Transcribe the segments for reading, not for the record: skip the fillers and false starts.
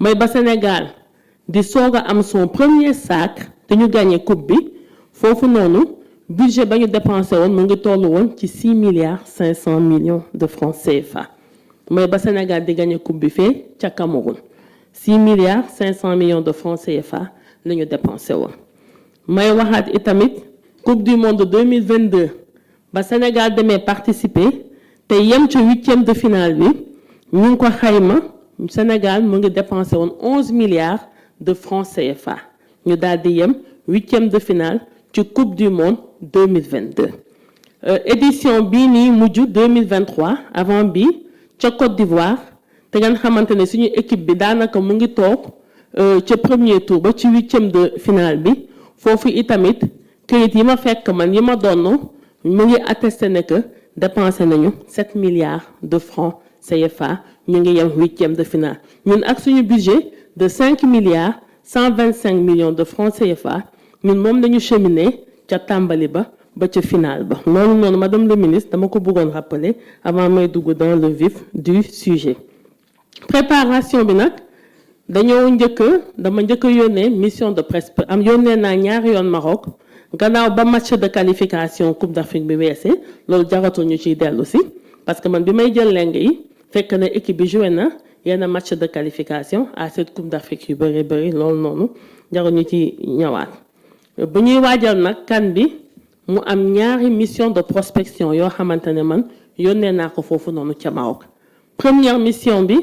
mooy ba Sénégal di soog a am son premier sac te ñu gagné coupe bi foofu noonu budget ba ñu dépensé woon mu ngi toll woon ci 6 milliards 500 millions de francs CFA mooy ba Sénégal di gagné coupe bi fee ca Cameroun 6 milliards 500 millions de francs CFA la ñu dépensé woon. may waxaat itamit coupe du monde 2022 ba Sénégal demee participer te yem ci 8e de finale bi ñu ngi ko xayma Sénégal mu ngi dépensé woon 11 milliards de francs CFA ñu daal di yem 8e de finale ci coupe du monde 2022. Édition bii nii mujj 2023 avant bi ca Côte d'Ivoire te ngeen xamante ne suñu équipe bi daanaka mu ngi toog ca premier tour ba ci 8e de finale bi foofu itamit këyit yi ma fekk man yi ma donn mu ngi attesté ne que dépensé nañu 7 milliards de francs CFA ñu ngi yem 8e de finale ñun ak suñu budget de 5 milliards 125 millions de francs CFA ñun moom lañu cheminé ca tàmbali ba ca finale ba loolu noonu madame le ministre dama ko bëggoon rappeler avant may dugg dans le vif du sujet. Préparation bi nag dama njëkk a yónnee mission de presse am yónnee naa ñaari yoon Maroc gannaaw ba match de qualification Coupe d'Afrique bi weesee loolu jaratul ñu ciy dellu si parce que man bi may jël leng yi fekk na équipe bi joué na yenn match de qualification à cette Coupe d'Afrique yu bëri loolu noonu jarul ñu ci ñëwaat. bu ñuy waajal nag kan bi mu am ñaari mission de prospection yoo xamante ne man yónnee naa ko foofu noonu ca Maroc. Première mission bi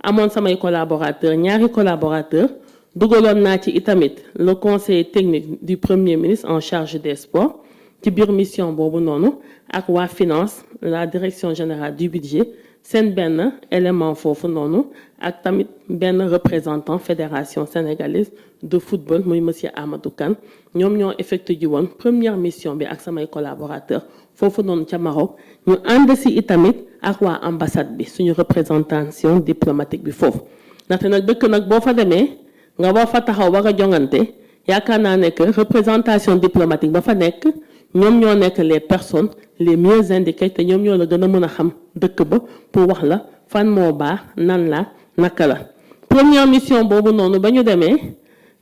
amoon samay collaborateurs ñaari collaborateurs dugaloon naa ci itamit le conseil technique du premier ministre en charge des sports ci biir mission boobu noonu ak waa finance la direction générale du budget seen benn élément foofu noonu ak tamit benn représentant fédération sénégalaise de football muy monsieur Amadou Kane ñoom ñoo effectué ji woon première mission bi ak samay collaborateurs foofu noonu ca Maroc ñu ànd si itamit ak waa ambassade bi suñu représentation diplomatique bi foofu ndaxte nag dëkk nag boo fa demee nga war fa taxaw war a jongante yaakaar naa ne que représentation diplomatique ba fa nekk ñoom ñoo nekk les personnes les mieux indiquées te ñoom ñoo la gën a mën a xam dëkk ba pour wax la fan moo baax nan la naka la. Première mission boobu noonu ba ñu demee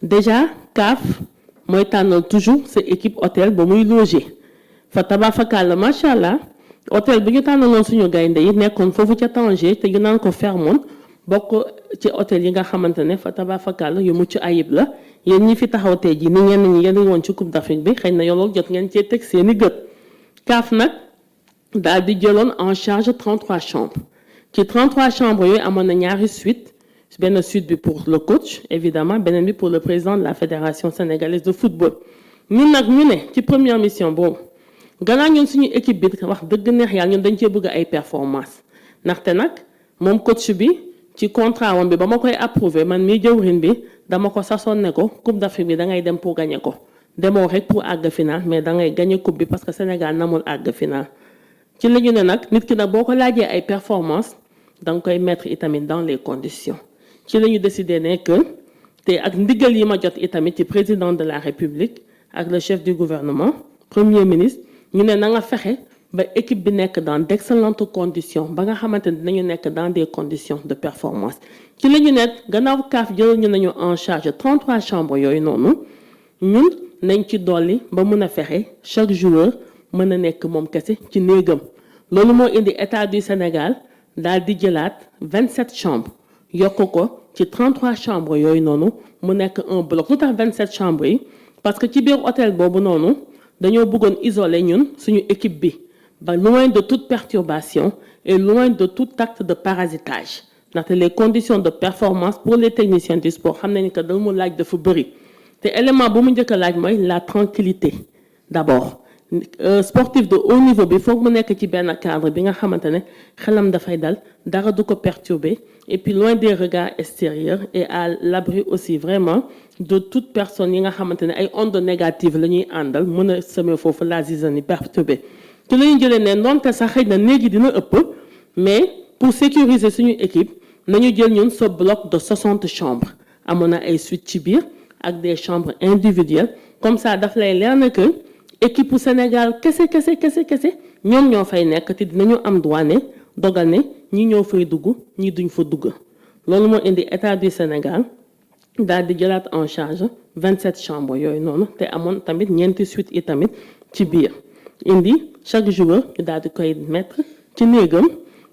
déjà CAF mooy tànnal toujours sa équipe hôtel ba muy loger fa tabafakal macha allah hôtel bi ñu tànnaloon suñu gaynde yi nekkoon foofu ca Tanger te ñu naan ko Fairmont bokk ci hôtel yi nga xamante ne fa tabafakal yu mucc ayib la yéen ñi fi taxaw tey ji ni ñenn ñi yéen woon ci Coupe d'Afrique bi xëy na yow jot ngeen cee teg seeni gët. CAF nag daal di jëloon en charge 33 chambres ci 33 chambres yooyu amoon na ñaari suite benn suite bi pour le coach évidemment beneen bi pour le président de la fédération sénégalaise de football. ñun nag ñu ne ci première mission boobu gannaaw ñun suñu équipe bi wax dëgg neex yàlla ñun dañ cee bëgg ay performance ndaxte nag moom coach bi ci contrat woon bi ba ma koy approuvé man mii jëwrin bi dama ko sasoon ne ko Coupe d'Afrique bi da ngay dem pour gagner ko demoo rek pour àgg final mais da ngay gagner coupe bi parce que Sénégal namul àgg final. ci la ñu ne nag nit ki nag boo ko laajee ay performance da nga koy mettre itamit dans les conditions ci la ñu décidé ne que te ak ndigal yi ma jot itamit ci président de la République ak le chef du gouvernement premier ministre ñu ne na nga fexe ba équipe bi nekk dans d'excellentes conditions ba nga xamante ne dinañu nekk dans des conditions de performance ci la ñu nekk gannaaw CAF jël ñu nañu en charge 33 chambres yooyu noonu ñun nañ ci dolli ba mun a fexe chaque joueur mën a nekk moom kese ci néegam loolu moo indi état du Sénégal daal di jëlaat 27 chambres yokk ko ci 33 chambres yooyu noonu mu nekk un bloc lu tax 27 chambres yi parce que ci biir hôtel boobu noonu dañoo bëggoon isoler ñun suñu équipe bi ba loin de toute perturbation et loin de tout acte de parasitage ndaxte les conditions de performance pour les techniciens du sport xam nañu que dal mu laaj dafa bëri te élément bu mu njëkk a laaj mooy la tranquillité d'abord sportif de haut niveau bi foog mu nekk ci benn cadre bi nga xamante ne xelam dafay dal dara du ko perturber et puis loin des regards extérieurs et à l'abri aussi vraiment de toute personne yi nga xamante ne ay ondes négatives la ñuy àndal mën a semer foofu la zizanie perturber ci la ñu jëlee ne ndoonte sax xëy na néegi dina ëpp mais pour sécuriser suñu équipe nañu jël ñun ce bloc de 60 chambres amoon na ay suites ci biir ak des chambres individuelles comme ça daf lay leer na que équipe bu Sénégal kese ñoom ñoo fay nekk te dinañu am droit ne dogal ne ñi ñoo fay dugg ñi duñ fa dugg loolu moo indi état du Sénégal daal di jëlaat en charge 27 chambres yooyu noonu te amoon tamit ñeenti suite yi tamit ci biir indi chaque joueur ñu daal di koy mettre ci néegam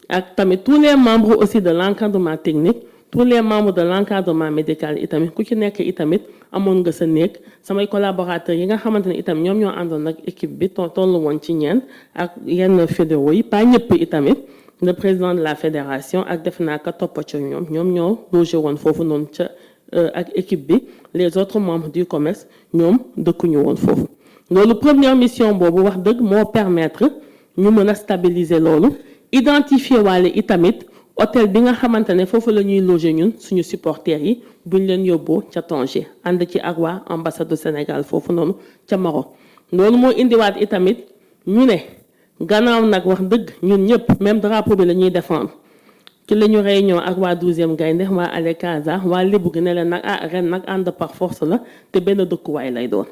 ak tamit tous les membres aussi de l'encadrement technique tous les membres de l'encadrement médical itamit ku ci nekk itamit amoon nga sa néeg samay collaborateurs yi nga xamante ne itam ñoom ñoo àndoon ak équipe bi tollu woon ci ñeen ak yenn fédéraux yi pas ñëpp itamit le président de la fédération ak def naa ka toppa ca ñoom ñoo logé woon foofu noonu ca ak équipe bi les autres membres du COMEX ñoom dëkkuñu woon foofu loolu première mission boobu wax dëgg moo permettre ñu mën a stabiliser loolu identifier waale itamit hôtel bi nga xamante ne foofu la ñuy loger ñun suñu supporters yi buñ leen yóbboo ca Tanger ànd ci ak waa ambassade du Sénégal foofu noonu ca Maroc loolu moo indiwaat itamit ñu ne gannaaw nag wax dëgg ñun ñëpp même drapeau bi la ñuy défendre ci la ñu réunion ak waa 12e gaynde waa Ale Casa waa Lébu gi ne leen nag ren nag ànd par force la te benn dëkkuwaay lay doon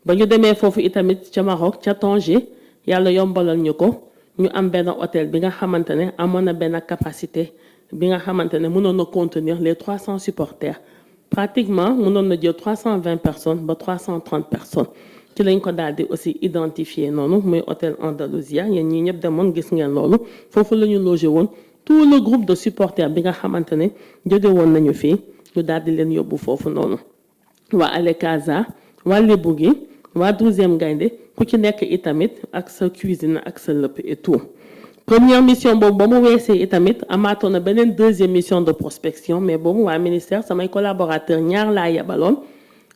ba ñu demee foofu itamit ca Maroc ca Tanger yàlla yombalal ñu ko ñu am benn hôtel bi nga xamante ne amoon na benn capacité bi nga xamante ne mënoon na contenir les 300 supporters pratiquement mënoon na jël 320 personnes ba 330 personnes ci lañ ko daal di aussi identifier noonu muy hôtel Andalousia yéen ñii ñëpp demoon gis ngeen loolu foofu la ñu logé woon tout le groupe de supporters bi nga xamante ne jóge woon nañu fii ñu daal di leen yóbbu foofu noonu waa Ale Casa waa Lébu gi waa 12e gaynde ku ci nekk itamit ak sa cuisine ak sa lépp et tout première mission boobu ba mu weesee itamit amaatoon na beneen deuxième mission de prospection mais boobu waa ministère samay collaborateurs ñaar laa yebaloon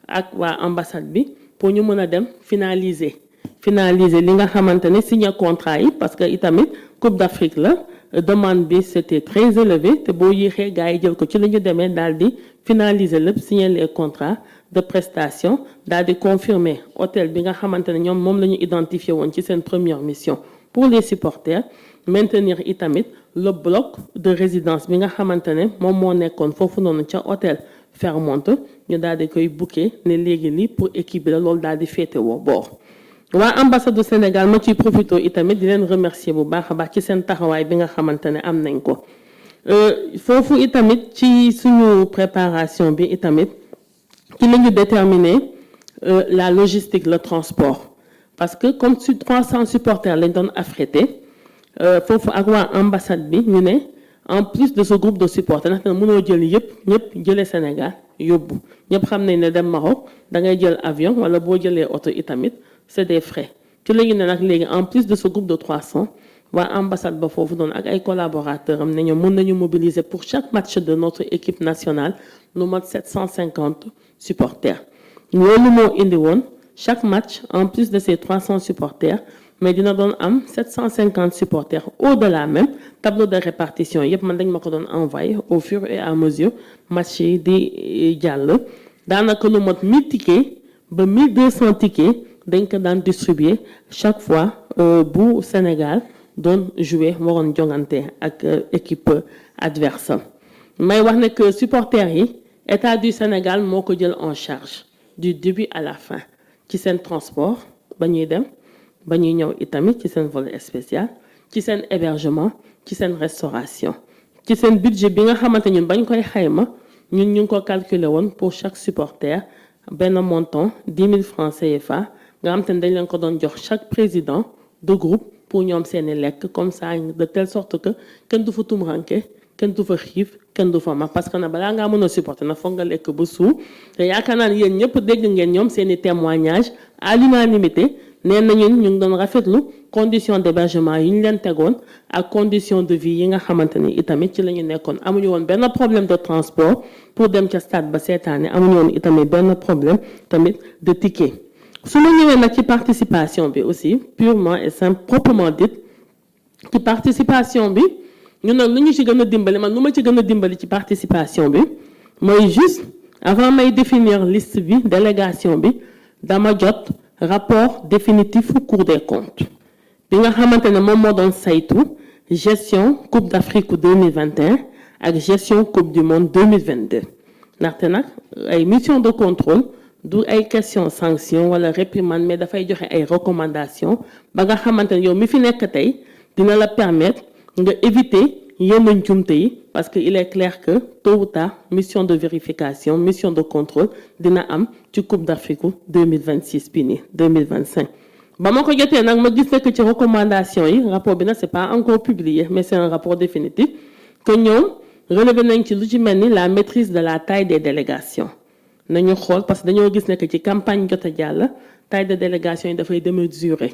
ak waa ambassade bi pour ñu mën a dem finaliser li nga xamante ne signer contrat yi parce que itamit Coupe d'Afrique la demande bi c'était très élevé te boo yéexee gars yi jël ko ci la ñu demee daal di finaliser lépp signer les contrats de prestation daal di confirmer hôtel bi nga xamante ne ñoom moom la ñu identifié woon ci seen première mission pour les supporters maintenir itamit le bloc de résidence bi nga xamante ne moom moo nekkoon foofu noonu ca hôtel Fairmont ñu daal di koy booker ne léegi lii pour équipe bi la loolu daal di féetewoo boor waa ambassade du Sénégal ma ciy profité itamit di leen remercier bu baax a baax ci seen taxawaay bi nga xamante ne am nañ ko foofu itamit ci suñu préparation bi itamit ci la ñu déterminer la logistique le transport parce que comme sur 300 supporters lañ doon affrété foofu ak waa ambassade bi ñu ne en plus de ce groupe de supporters ndaxte mënoo jël ñëpp jëlee Sénégal yóbbu ñëpp xam nañ ne dem Maroc da ngay jël avion wala boo jëlee oto itamit c'est des frais ci la ñu ne nag léegi en plus de ce groupe de 300 waa ambassade ba foofu doon ak ay collaborateurs am ne ñoom mën nañu mobiliser pour chaque match de notre équipe nationale lu mat 750 supporters loolu moo indi woon chaque match en plus de ces 300 supporters mais dina doon am 750 supporters au-delà même tableau de répartition yëpp man dañ ma ko doon envoyé au fur et à mesure match yi di jàll daanaka lu mot 1000 tickets ba 1200 tickets dañ ko daan distribuer chaque fois bu Sénégal doon jouer waroon jongante ak équipe adverse may wax ne que supporters yi état du Sénégal moo ko jël en charge du début à la fin ci seen transport ba ñuy dem ba ñuy ñëw itamit ci seen vol spécial ci seen hébergement ci seen restauration ci seen budget bi nga xamante ñun bañ koy xayma ñun ñu ngi ko calculer woon pour chaque supporter benn montant 10 000 francs CFA nga xam te ne dañ leen ko doon jox chaque président de groupe pour ñoom seeni lekk comme ça de telle sorte que kenn du fa tumranke kenn du fa xiif kenn du fa mag parce que na balaa ngaa mën a supporter na foog nga lekk ba suur te yaakaar naa ne yéen ñëpp dégg ngeen ñoom seeni témoignage à l'unanimité nee na ñun ñu ngi doon rafetlu condition d'hébergement yi ñu leen tegoon ak condition de vie yi nga xamante ni itamit ci la ñu nekkoon amuñu woon benn problème de transport pour dem ca stade ba seetaane amuñu woon itamit benn problème tamit de ticket su ma ñëwee nag ci participation bi aussi purement et simple proprement dit ci participation bi ñu nag lu ñu ci gën a dimbali man lu ma ci gën a dimbali ci participation bi mooy juste avant may définir liste bi délégation bi dama jot rapport définitif Cour des comptes bi nga xamante ne moom moo doon saytu gestion Coupe d'Afrique 2021 ak gestion Coupe du Monde 2022 ndaxte nag ay mission de contrôle du ay question sanction wala réprimande mais dafay joxe ay recommandations ba nga xamante ne yow mi fi nekk tey dina la permettre nga éviter yenn njumte yi parce que il est clair que tôt ou tard mission de vérification mission de contrôle dina am ci Coupe d'Afrique 2026 bi nii 2025. ba ma ko jotee nag ma gis nekk ci recommandation yi rapport bi nag c'est pas encore publié mais c'est un rapport définitif que ñoom relevé nañ ci lu ci mel ni la maîtrise de la taille des délégations nañu xool parce que dañoo gis nekk ci campagne jot a jàll taille de délégation yi dafay démesuré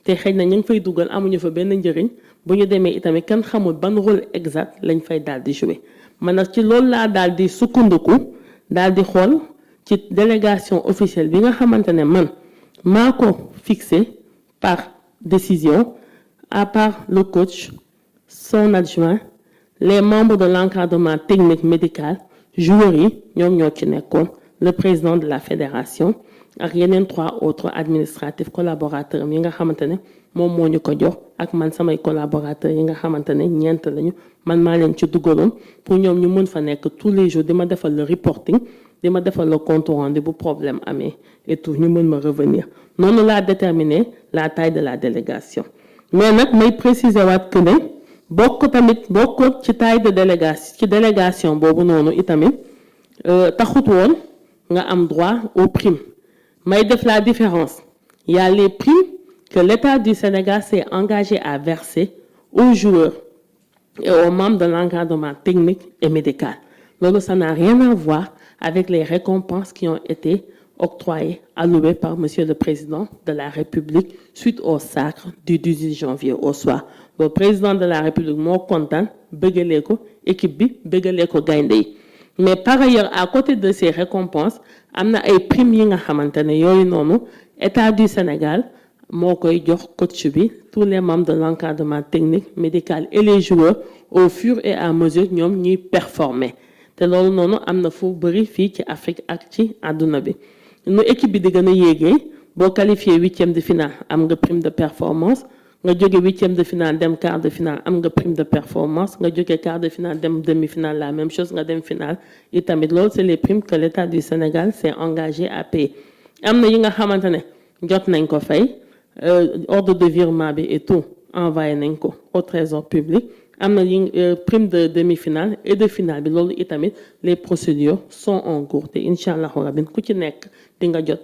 te xëy na ñu ngi fay dugal amuñu fa benn njëriñ bu ñu demee itamit kenn xamul ban rôle exact lañ fay daal di jouer man nag ci loolu laa daal di sukkandiku daal di xool ci délégation officielle bi nga xamante ne man maa ko fixé par décision à part le coach son adjoint les membres de l'encadrement technique médical joueurs yi ñoom ñoo ci nekkoon le président de la fédération ak yeneen 3 autres administratifs collaborateurs yi nga xamante ne moom moo ñu ko jox ak man samay collaborateurs yi nga xamante ne ñeent lañu man maa leen ci dugaloon pour ñoom ñu mën fa nekk tous les jours di ma defal le reporting di ma defal le compte rendu bu problème amee et tout ñu mën ma revenir noonu laa déterminer la taille de la délégation mais nag may préciser waat que ne bokk ci taille de délégation boobu noonu itamit taxut woon nga am droit aux primes may def la différence il y a les primes que l'État du Sénégal s'est engagé à verser aux joueurs et aux membres de l'encadrement technique et médical. Donc ça n'a rien à voir avec les récompenses qui ont été octroyées, allouées par Monsieur le Président de la République suite au sacre du 18 janvier au soir. Le Président de la République moo kontaan bëggalee ko équipe bi bëggalee ko gaynde yi mais par ailleurs à côté de ces récompenses am na ay primes yi nga xamante ne yooyu noonu État du Sénégal moo koy jox coach bi tous les membres de l'encadrement technique médical et les joueurs au fur et à mesure ñoom ñuy performer te loolu noonu am na fu bëri fii ci Afrique ak ci àdduna bi nu équipe bi di gën a yéegee boo qualifié 8e de finale am nga prime de performance nga jóge 8e de finale dem quart de finale am nga prime de performance nga jóge quart de finale dem demi-finale la même chose nga dem finale itamit loolu c'est les primes que l'État du Sénégal s'est engagé à payer am na yi nga xamante ne jot nañ ko fay ordre de virement bi et tout envoyé nañ ko au trésor public am na yi prime de demi-finale et de finale bi loolu itamit les procédures sont en cours te incha allahu rabbi ku ci nekk di nga jot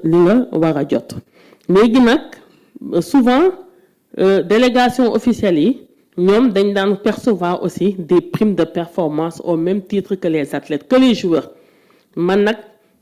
li nga war a jot léegi nag souvent délégation officielle yi ñoom dañ daan percevoir aussi des primes de performance au même titre que les athlètes que les joueurs man nag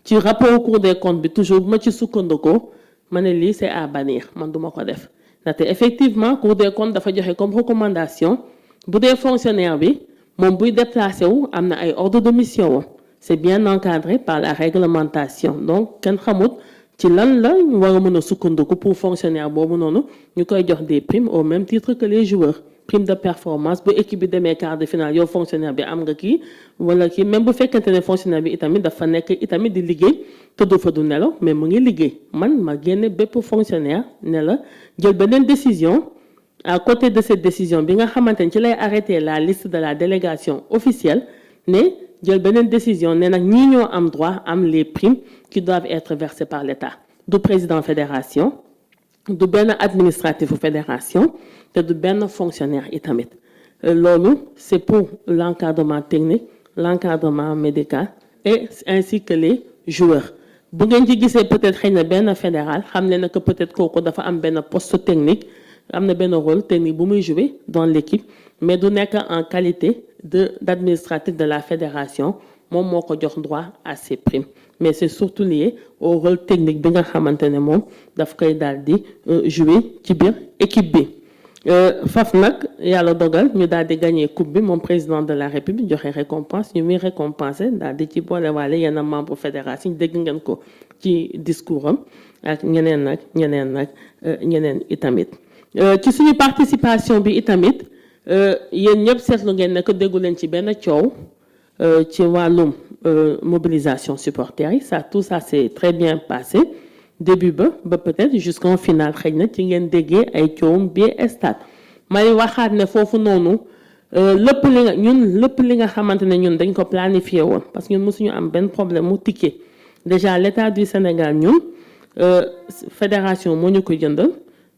ci rapport Cour des comptes bi toujours bu ma ci sukkandikoo ma ne lii c'est à bannir man duma ko def ndaxte effectivement Cour des comptes dafa joxe comme recommandation bu dee fonctionnaire bi moom buy déplacé wu am na ay ordre de mission c'est bien encadré par la réglementation donc kenn xamut ci lan la ñu war a mën a sukkandiku pour fonctionnaire boobu noonu ñu koy jox des primes au même titre que les joueurs prime de performance bu équipe bi demee quart de finale yow fonctionnaire bi am nga kii wala kii même bu fekkente ne fonctionnaire bi itamit dafa nekk itamit di liggéey tëddu fa du nelaw mais mu ngi liggéey man ma génne bépp fonctionnaire ne la jël beneen décision à côté de cette décision bi nga xamante ne ci lay arrêter la liste de la délégation officielle ne jël beneen décision ne nag ñii ñoo am droit am les primes qui doivent être versées par l'État du président fédération du benn administratif fédération te du benn fonctionnaire itamit loolu c'est pour l'encadrement technique l'encadrement médical et ainsi que les joueurs bu ngeen ci gisee peut-être xëy na benn fédéral xam ne que peut-être kooku dafa am benn poste technique am na benn rôle technique bu muy jouer dans l'équipe mais du nekk en qualité d'administratif de la fédération moom moo ko jox droit à ces primes mais c'est surtout lié au rôle technique bi nga xamante ne moom daf koy daal di jouer ci biir équipe bi faf nag yàlla dogal ñu daal di gagner coupe bi moom président de la république joxe récompense ñu muy récompenser daal di ci boole waale yenn membre fédération dégg ngeen ko ci discours am ak ñeneen itamit ci suñu participation bi itamit yéen ñëpp seetlu ngeen ne que déggu leen ci benn coow ci wàllum mobilisation supporters yi tout ça c'est très bien passé début ba peut-être jusqu'en finale xëy na ci ngeen déggee ay coowum bi stade may waxaat ne foofu noonu lépp li nga xamante ne ñun dañ ko planifié woon parce que ñun mësuñu am benn problème mu ticket déjà l'État du Sénégal ñun fédération moo ñu ko jëndal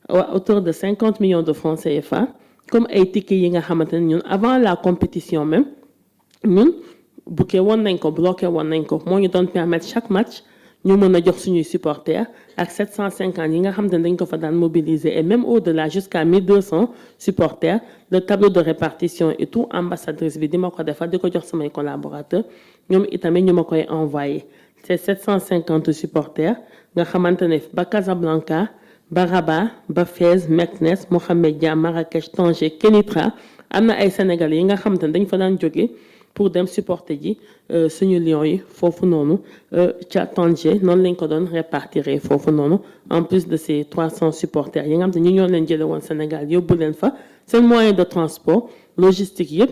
à hauteur de 50 millions de francs CFA comme ay tickets yi nga xamante ne ñun avant la compétition même ñun booké woon nañ ko bloqué woon nañ ko moo ñu doon permettre chaque match ñu mën a jox suñuy supporters ak 750 yi nga xam ne dañ ko fa daan mobiliser et même au-delà jusqu'à 1200 supporters le tableau de répartition et tout ambassadrice bi di ma ko defal di ko jox samay collaborateurs ñoom itamit ñu ma koy envoyé c'est 750 supporters nga xamante ne ba Casablanca ba Rabat ba Fès Meknès Mohamed Dia Marrakech Tanger Kénitra am na ay Sénégalais yi nga xamante ne dañ fa daan jóge pour dem supporter ji suñu lions yi foofu noonu ca Tanger noonu lañ ko doon répartir foofu noonu en plus de ces 300 supporters yi nga xam ne ñu ñoo leen jële woon Sénégal yóbbu leen fa seen moyen de transport logistique yëpp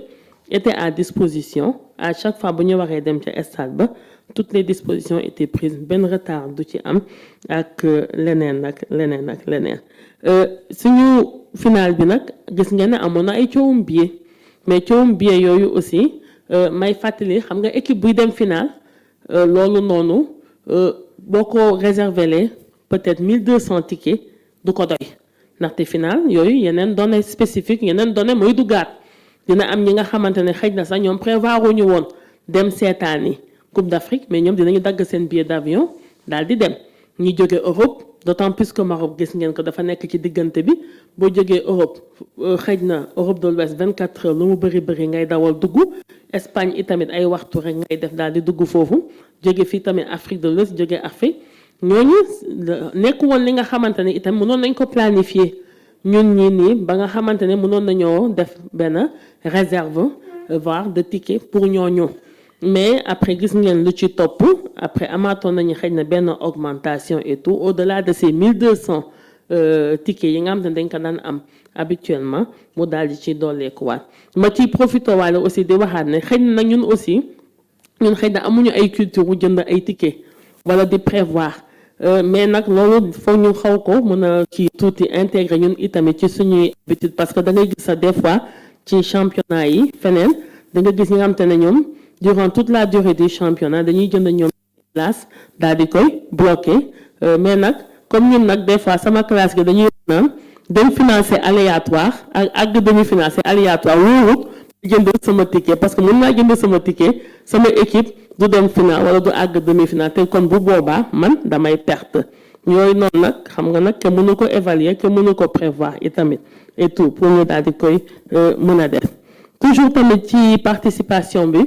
était à disposition à chaque fois bu ñu waree dem ca stade ba toutes les dispositions étaient prises benn retard du ci am ak leneen ak leneen suñu final bi nag gis ngeen ne amoon na ay coowum billet mais coowum billet yooyu aussi may fàttali xam nga équipe buy dem final loolu noonu boo ko réservé peut-être 1200 tickets du ko doy ndaxte final yooyu yeneen données spécifiques yeneen données mooy duggaat dina am ñi nga xamante ne xëj na sax ñoom prévoir wuñu woon dem seetaani Coupe d'Afrique mais ñoom dinañu dagg seen billet d'avion daal di dem ñi jóge Europe d'autant plus que Maroc gis ngeen ko dafa nekk ci diggante bi boo jógee Europe xëj na Europe de l'Ouest 24 heures lu mu bëri ngay dawal dugg Espagne itamit ay waxtu rek ngay def daal di dugg foofu jóge fii tamit Afrique de l'Ouest jóge Afrique ñooñu nekk woon li nga xamante ne itam mënoon nañ ko planifier ñun ñii nii ba nga xamante ne mënoon nañoo def benn réserve voire de ticket pour ñooñu mais après gis ngeen lu ci topp après amaatoon nañu xëy na benn augmentation et tout au-delà de ces 1200 tickets yi nga xam ne dañ ko daan am habituellement mu daal di ci dolleekuwaat ma ciy profité waale aussi di waxaat ne xëy na ñun aussi ñun xëy na amuñu ay culture wu jënd ay tickets wala di prévoir mais nag loolu foog ñu xaw ko mën a ci tuuti intégrer ñun itamit ci suñuy habitude parce que da ngay gis sax des fois ci championnat yi feneen da nga gis ñi nga xam te ne ñoom durant toute la durée du championnat dañuy jënd ñoom place daal di koy bloqué mais nag comme ñun nag des fois sama classe gi dañuy naan dem financer aléatoire ak demi financer aléatoire wóorut jënd sama ticket parce que mën naa jënd sama ticket sama équipe du dem final wala du àgg demi final te kon bu boobaa man damay perte yooyu noonu nag xam nga nag ke mënu ko évaluer ke mënu ko prévoir itamit et tout pour ñu daal di koy mën a def toujours tamit ci participation bi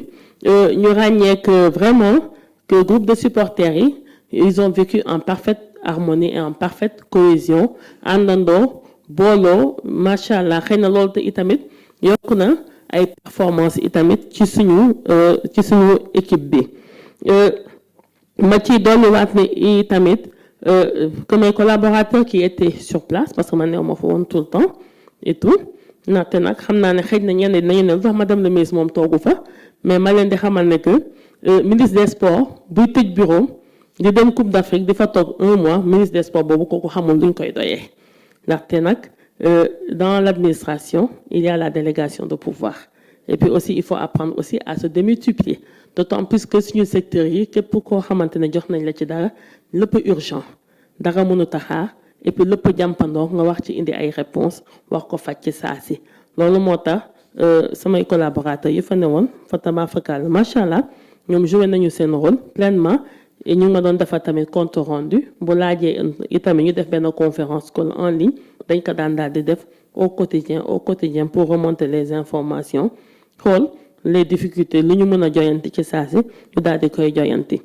ñu ràññee que vraiment que groupe de supporters yi ils ont vécu en parfaite harmonie et en parfaite cohésion àndandoo booloo macha allah xëy na loolu te itamit yokk na ay performance itamit ci suñu équipe bi ma ci dolliwaat ne itamit que mes collaborateurs qui étaient sur place parce que man ne ma fa woon tout le temps et tout ndaxte nag xam naa ne xëy na ñenn nañu ne sax madame le ministre moom toogu fa mais ma leen di xamal ne que ministre des sports buy tëj bureau di dem Coupe d'Afrique di fa toog 1 mois ministre des sports boobu kooku xamul luñ koy doyee ndaxte nag dans l'administration il y a la délégation de pouvoir et puis aussi il faut apprendre aussi à se démultiplier d'autant plus que suñu secteur yi képp koo xamante ne jox nañ la ci dara lépp urgent dara mënut a xaar et puis lépp jàmpandoo nga wax ci indi ay réponses wax ko faj ci saa si loolu moo tax samay collaborateurs yi fa ne woon fa tabaarakalla macha allah ñoom joué nañu seen rôle pleinement et ñu nga doon defar tamit compte rendu bu laajee itamit ñu def benn conférence call en ligne dañ ko daan daal di def au quotidien pour remonter les informations xool les difficultés lu ñu mën a joyanti ci saa si ñu daal di koy joyanti